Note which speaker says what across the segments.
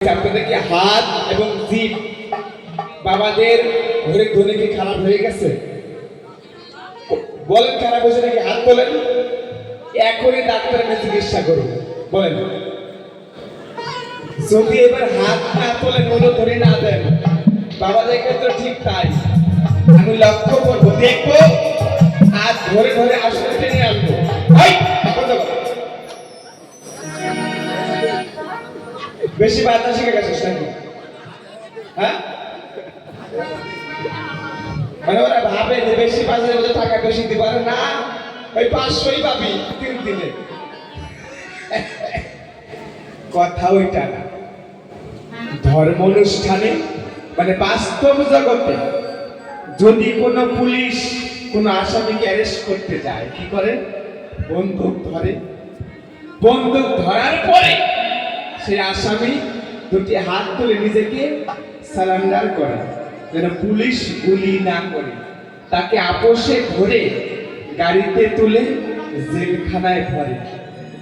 Speaker 1: আপনাদের কি হাত এবং জিভ বাবাদের ঘরে ধরে কি খারাপ হয়ে গেছে? বলেন খারাপ হয়েছে নাকি? হাত বলেন, এখনই ডাক্তারের কাছে চিকিৎসা করুন। বলেন, যদি এবার হাত না তোলেন, ওগুলো ধরে না দেন, বাবাদের ক্ষেত্রে ঠিক তাই। আমি লক্ষ্য করবো, দেখবো, হাত ধরে ধরে আসলে টেনে আনবো। বেশি বাতা শিখে গেছিস নাকি? হ্যাঁ, মানে ওরা ভাবে যে বেশি বাজারে মধ্যে টাকা বেশি দিতে পারে না, ওই 500ই পাবি 3 দিনে। কথা ওইটা না। ধর্ম অনুষ্ঠানে মানে বাস্তব জগতে যদি কোনো পুলিশ কোনো আসামিকে অ্যারেস্ট করতে যায়, কি করে? বন্দুক ধরে। বন্দুক ধরার পরে সেই আসামি দুটি হাত তুলে নিজেকে সারেন্ডার করে, যেন পুলিশ গুলি না করে। তাকে আপোষে ধরে গাড়িতে তুলে জেলখানায় ভরে।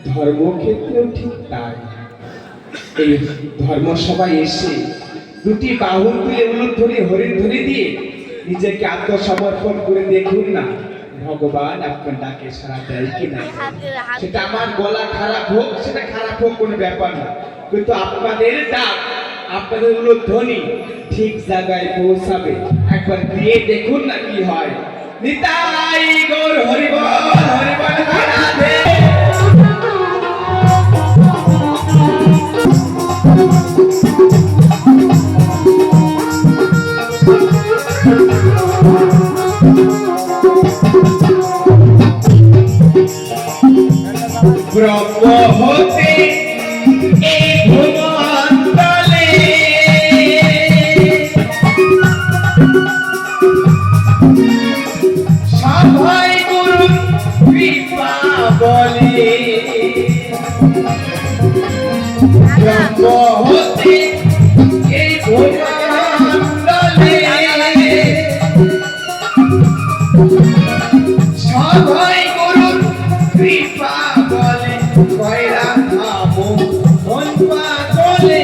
Speaker 1: ধর্মক্ষেত্রেও ঠিক তাই। এই ধর্মসভায় এসে দুটি বাহু তুলে উলুধ্বনি হরিধ্বনি দিয়ে নিজেকে আত্মসমর্পণ করে দেখুন না, ভগবান আপনার ডাকে সাড়া দেয় কিনা। সেটা আমার গলা খারাপ হোক, সেটা খারাপ হোক, কোনো ব্যাপার না, কিন্তু আপনাদের ডাক, আপনাদের উলুধ্বনি ঠিক জায়গায় পৌঁছাবে। একবার দিয়ে দেখুন না কি হয়। নিতাই গৌর হরিবল, হরিবল রাধে। ব্রহ্ম হতে এই ভুবনতলে সবাই গুরু কৃপা বলে। ব্রহ্ম হতে এই ভুবনতলে সবাই গুরু কৃপা বলে। কয়রা খাবো মন পাগলে,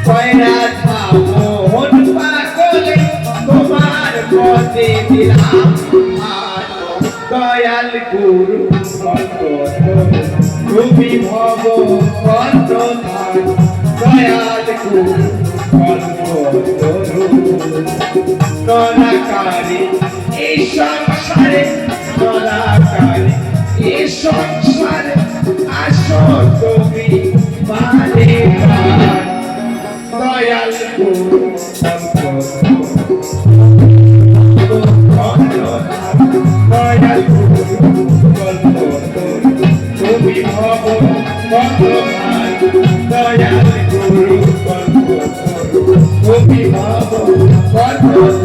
Speaker 1: কয়রা খাবো মন পাগলে, তোমার পথে দিলাম হাত। দয়াল গুরু তুমি ভব কণ্ঠধার, দয়াল গুরু নরাকারে এই সংসারে, নরাকারে এই সংসারে আসো তুমি মানে। দয়াল গুরু দয়াল গুরু তুমি ভব কণ্ঠধার, দয়াল গুরু তুমি ভব কণ্ঠধার।